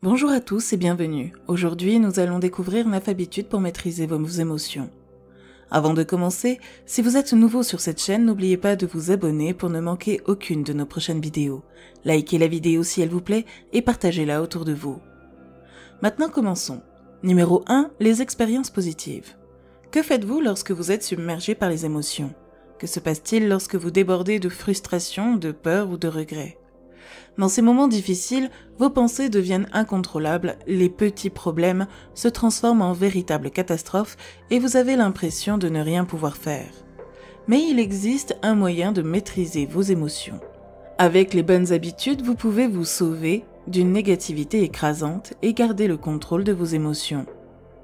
Bonjour à tous et bienvenue. Aujourd'hui, nous allons découvrir 9 habitudes pour maîtriser vos émotions. Avant de commencer, si vous êtes nouveau sur cette chaîne, n'oubliez pas de vous abonner pour ne manquer aucune de nos prochaines vidéos. Likez la vidéo si elle vous plaît et partagez-la autour de vous. Maintenant, commençons. Numéro 1, les expériences positives. Que faites-vous lorsque vous êtes submergé par les émotions? Que se passe-t-il lorsque vous débordez de frustration, de peur ou de regret? Dans ces moments difficiles, vos pensées deviennent incontrôlables, les petits problèmes se transforment en véritables catastrophes et vous avez l'impression de ne rien pouvoir faire. Mais il existe un moyen de maîtriser vos émotions. Avec les bonnes habitudes, vous pouvez vous sauver d'une négativité écrasante et garder le contrôle de vos émotions.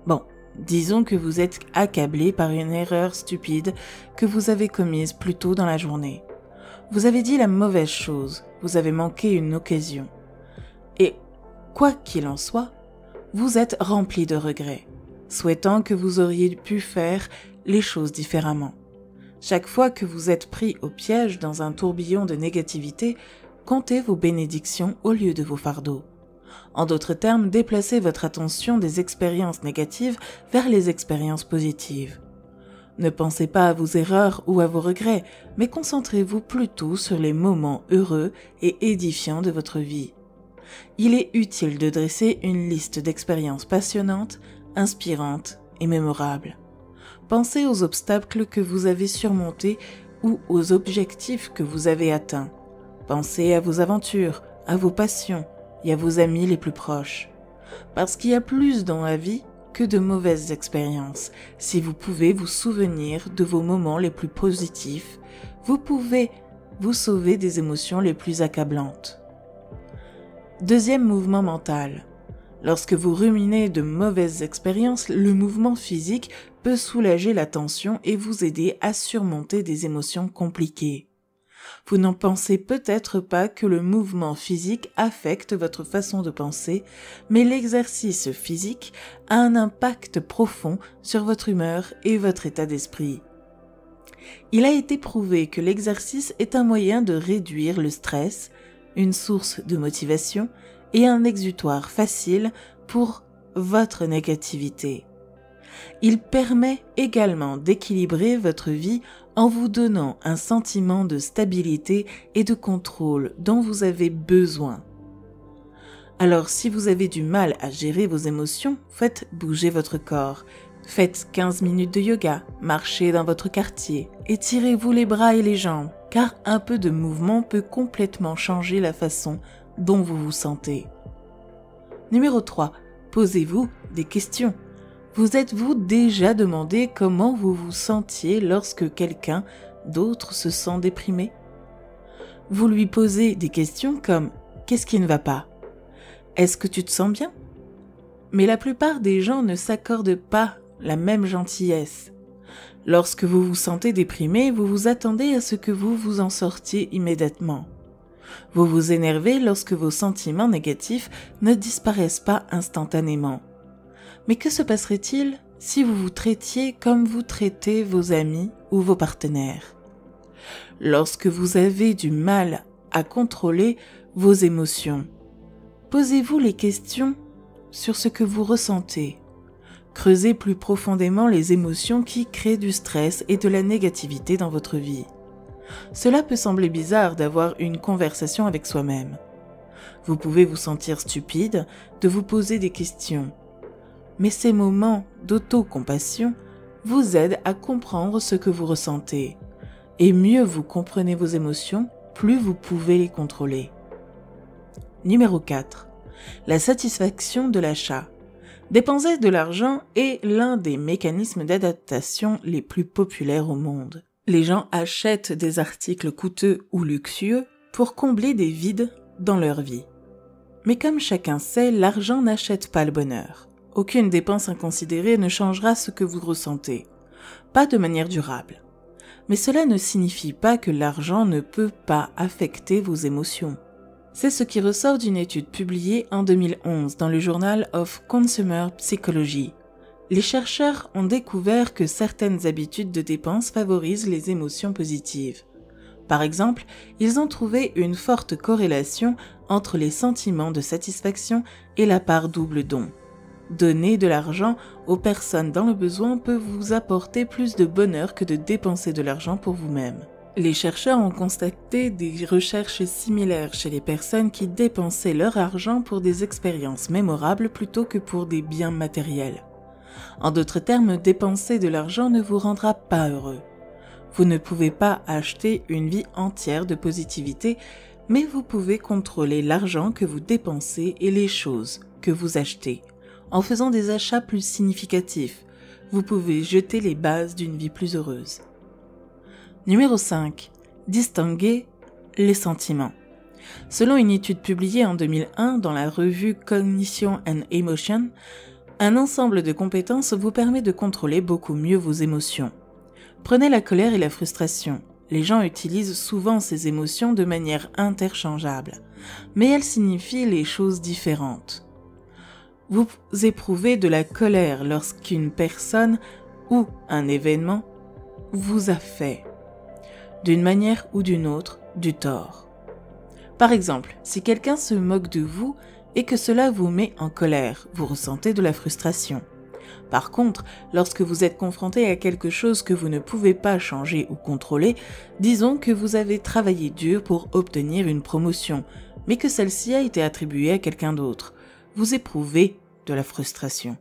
Bon, disons que vous êtes accablé par une erreur stupide que vous avez commise plus tôt dans la journée. Vous avez dit la mauvaise chose, vous avez manqué une occasion. Et, quoi qu'il en soit, vous êtes rempli de regrets, souhaitant que vous auriez pu faire les choses différemment. Chaque fois que vous êtes pris au piège dans un tourbillon de négativité, comptez vos bénédictions au lieu de vos fardeaux. En d'autres termes, déplacez votre attention des expériences négatives vers les expériences positives. Ne pensez pas à vos erreurs ou à vos regrets, mais concentrez-vous plutôt sur les moments heureux et édifiants de votre vie. Il est utile de dresser une liste d'expériences passionnantes, inspirantes et mémorables. Pensez aux obstacles que vous avez surmontés ou aux objectifs que vous avez atteints. Pensez à vos aventures, à vos passions et à vos amis les plus proches. Parce qu'il y a plus dans la vie que de mauvaises expériences. Si vous pouvez vous souvenir de vos moments les plus positifs, vous pouvez vous sauver des émotions les plus accablantes. Deuxième mouvement mental. Lorsque vous ruminez de mauvaises expériences, le mouvement physique peut soulager la tension et vous aider à surmonter des émotions compliquées. Vous n'en pensez peut-être pas que le mouvement physique affecte votre façon de penser, mais l'exercice physique a un impact profond sur votre humeur et votre état d'esprit. Il a été prouvé que l'exercice est un moyen de réduire le stress, une source de motivation et un exutoire facile pour votre négativité. Il permet également d'équilibrer votre vie en vous donnant un sentiment de stabilité et de contrôle dont vous avez besoin. Alors si vous avez du mal à gérer vos émotions, faites bouger votre corps. Faites 15 minutes de yoga, marchez dans votre quartier, étirez-vous les bras et les jambes, car un peu de mouvement peut complètement changer la façon dont vous vous sentez. Numéro 3. Posez-vous des questions. Vous êtes-vous déjà demandé comment vous vous sentiez lorsque quelqu'un d'autre se sent déprimé? Vous lui posez des questions comme « Qu'est-ce qui ne va pas? Est-ce que tu te sens bien ?» Mais la plupart des gens ne s'accordent pas la même gentillesse. Lorsque vous vous sentez déprimé, vous vous attendez à ce que vous vous en sortiez immédiatement. Vous vous énervez lorsque vos sentiments négatifs ne disparaissent pas instantanément. Mais que se passerait-il si vous vous traitiez comme vous traitez vos amis ou vos partenaires? Lorsque vous avez du mal à contrôler vos émotions, posez-vous les questions sur ce que vous ressentez. Creusez plus profondément les émotions qui créent du stress et de la négativité dans votre vie. Cela peut sembler bizarre d'avoir une conversation avec soi-même. Vous pouvez vous sentir stupide de vous poser des questions. Mais ces moments d'autocompassion vous aident à comprendre ce que vous ressentez. Et mieux vous comprenez vos émotions, plus vous pouvez les contrôler. Numéro 4. La satisfaction de l'achat. Dépenser de l'argent est l'un des mécanismes d'adaptation les plus populaires au monde. Les gens achètent des articles coûteux ou luxueux pour combler des vides dans leur vie. Mais comme chacun sait, l'argent n'achète pas le bonheur. Aucune dépense inconsidérée ne changera ce que vous ressentez, pas de manière durable. Mais cela ne signifie pas que l'argent ne peut pas affecter vos émotions. C'est ce qui ressort d'une étude publiée en 2011 dans le Journal of Consumer Psychology. Les chercheurs ont découvert que certaines habitudes de dépenses favorisent les émotions positives. Par exemple, ils ont trouvé une forte corrélation entre les sentiments de satisfaction et la part double don. Donner de l'argent aux personnes dans le besoin peut vous apporter plus de bonheur que de dépenser de l'argent pour vous-même. Les chercheurs ont constaté des recherches similaires chez les personnes qui dépensaient leur argent pour des expériences mémorables plutôt que pour des biens matériels. En d'autres termes, dépenser de l'argent ne vous rendra pas heureux. Vous ne pouvez pas acheter une vie entière de positivité, mais vous pouvez contrôler l'argent que vous dépensez et les choses que vous achetez. En faisant des achats plus significatifs, vous pouvez jeter les bases d'une vie plus heureuse. Numéro 5. Distinguer les sentiments. Selon une étude publiée en 2001 dans la revue Cognition and Emotion, un ensemble de compétences vous permet de contrôler beaucoup mieux vos émotions. Prenez la colère et la frustration. Les gens utilisent souvent ces émotions de manière interchangeable, mais elles signifient les choses différentes. Vous éprouvez de la colère lorsqu'une personne ou un événement vous a fait, d'une manière ou d'une autre, du tort. Par exemple, si quelqu'un se moque de vous et que cela vous met en colère, vous ressentez de la frustration. Par contre, lorsque vous êtes confronté à quelque chose que vous ne pouvez pas changer ou contrôler, disons que vous avez travaillé dur pour obtenir une promotion, mais que celle-ci a été attribuée à quelqu'un d'autre. Vous éprouvez de la frustration.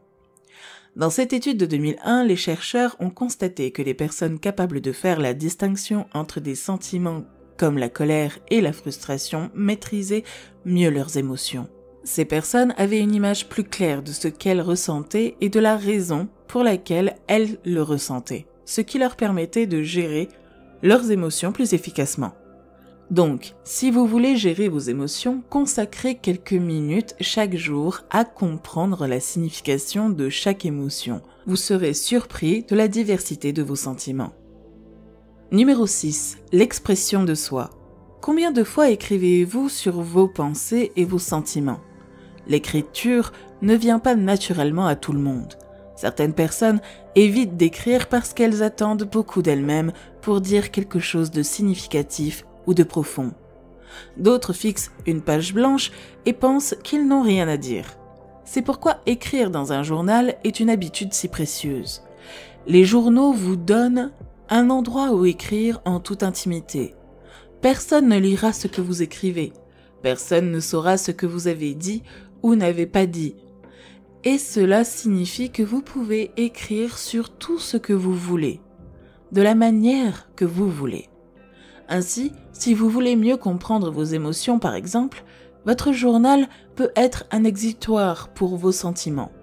Dans cette étude de 2001, les chercheurs ont constaté que les personnes capables de faire la distinction entre des sentiments comme la colère et la frustration maîtrisaient mieux leurs émotions. Ces personnes avaient une image plus claire de ce qu'elles ressentaient et de la raison pour laquelle elles le ressentaient, ce qui leur permettait de gérer leurs émotions plus efficacement. Donc, si vous voulez gérer vos émotions, consacrez quelques minutes chaque jour à comprendre la signification de chaque émotion. Vous serez surpris de la diversité de vos sentiments. Numéro 6. L'expression de soi. Combien de fois écrivez-vous sur vos pensées et vos sentiments ? L'écriture ne vient pas naturellement à tout le monde. Certaines personnes évitent d'écrire parce qu'elles attendent beaucoup d'elles-mêmes pour dire quelque chose de significatif ou de profond. D'autres fixent une page blanche et pensent qu'ils n'ont rien à dire. C'est pourquoi écrire dans un journal est une habitude si précieuse. Les journaux vous donnent un endroit où écrire en toute intimité. Personne ne lira ce que vous écrivez. Personne ne saura ce que vous avez dit ou n'avez pas dit. Et cela signifie que vous pouvez écrire sur tout ce que vous voulez, de la manière que vous voulez. Ainsi, si vous voulez mieux comprendre vos émotions par exemple, votre journal peut être un exutoire pour vos sentiments.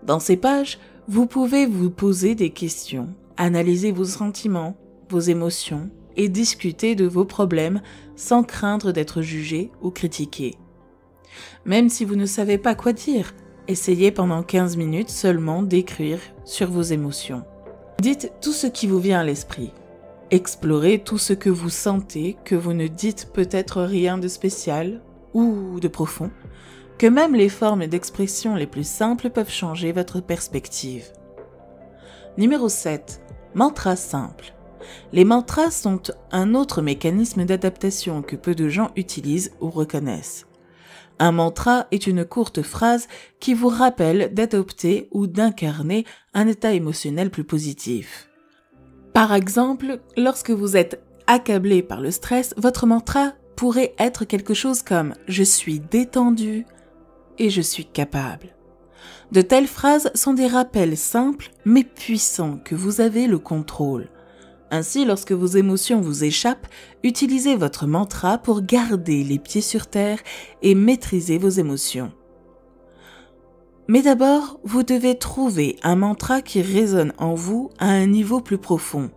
Dans ces pages, vous pouvez vous poser des questions, analyser vos sentiments, vos émotions et discuter de vos problèmes sans craindre d'être jugé ou critiqué. Même si vous ne savez pas quoi dire, essayez pendant 15 minutes seulement d'écrire sur vos émotions. Dites tout ce qui vous vient à l'esprit. Explorez tout ce que vous sentez, que vous ne dites peut-être rien de spécial ou de profond, que même les formes d'expression les plus simples peuvent changer votre perspective. Numéro 7. Mantras simples. Les mantras sont un autre mécanisme d'adaptation que peu de gens utilisent ou reconnaissent. Un mantra est une courte phrase qui vous rappelle d'adopter ou d'incarner un état émotionnel plus positif. Par exemple, lorsque vous êtes accablé par le stress, votre mantra pourrait être quelque chose comme « Je suis détendu et je suis capable ». De telles phrases sont des rappels simples mais puissants que vous avez le contrôle. Ainsi, lorsque vos émotions vous échappent, utilisez votre mantra pour garder les pieds sur terre et maîtriser vos émotions. Mais d'abord, vous devez trouver un mantra qui résonne en vous à un niveau plus profond.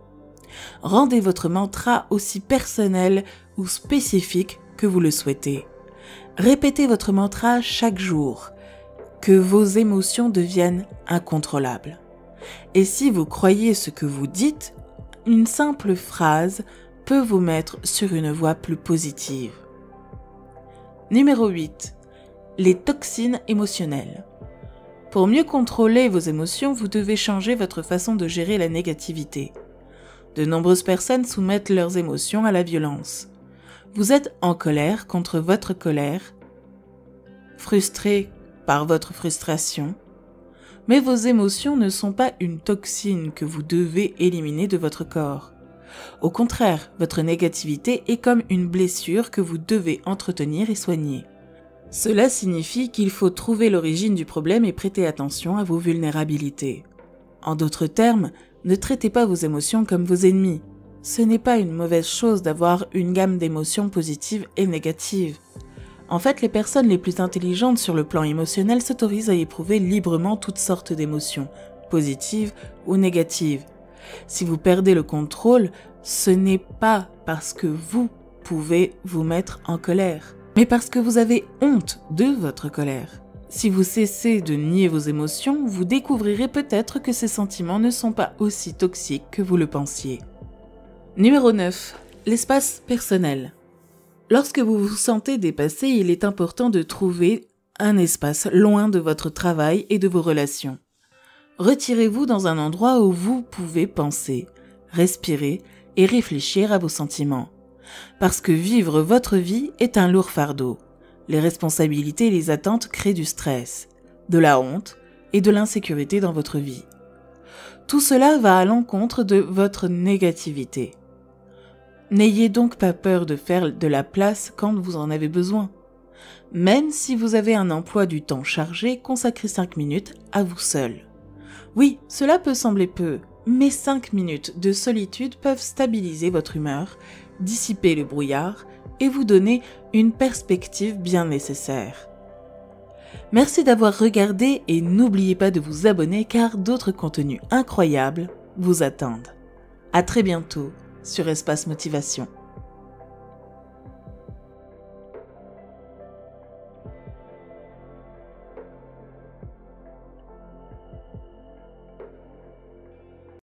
Rendez votre mantra aussi personnel ou spécifique que vous le souhaitez. Répétez votre mantra chaque jour, que vos émotions deviennent incontrôlables. Et si vous croyez ce que vous dites, une simple phrase peut vous mettre sur une voie plus positive. Numéro 8. Les toxines émotionnelles. Pour mieux contrôler vos émotions, vous devez changer votre façon de gérer la négativité. De nombreuses personnes soumettent leurs émotions à la violence. Vous êtes en colère contre votre colère, frustré par votre frustration, mais vos émotions ne sont pas une toxine que vous devez éliminer de votre corps. Au contraire, votre négativité est comme une blessure que vous devez entretenir et soigner. Cela signifie qu'il faut trouver l'origine du problème et prêter attention à vos vulnérabilités. En d'autres termes, ne traitez pas vos émotions comme vos ennemis. Ce n'est pas une mauvaise chose d'avoir une gamme d'émotions positives et négatives. En fait, les personnes les plus intelligentes sur le plan émotionnel s'autorisent à éprouver librement toutes sortes d'émotions, positives ou négatives. Si vous perdez le contrôle, ce n'est pas parce que vous pouvez vous mettre en colère, mais parce que vous avez honte de votre colère. Si vous cessez de nier vos émotions, vous découvrirez peut-être que ces sentiments ne sont pas aussi toxiques que vous le pensiez. Numéro 9. L'espace personnel. Lorsque vous vous sentez dépassé, il est important de trouver un espace loin de votre travail et de vos relations. Retirez-vous dans un endroit où vous pouvez penser, respirer et réfléchir à vos sentiments. Parce que vivre votre vie est un lourd fardeau. Les responsabilités et les attentes créent du stress, de la honte et de l'insécurité dans votre vie. Tout cela va à l'encontre de votre négativité. N'ayez donc pas peur de faire de la place quand vous en avez besoin. Même si vous avez un emploi du temps chargé, consacrez 5 minutes à vous seul. Oui, cela peut sembler peu, mais 5 minutes de solitude peuvent stabiliser votre humeur, dissiper le brouillard et vous donner une perspective bien nécessaire. Merci d'avoir regardé et n'oubliez pas de vous abonner car d'autres contenus incroyables vous attendent. À très bientôt sur Espace Motivation.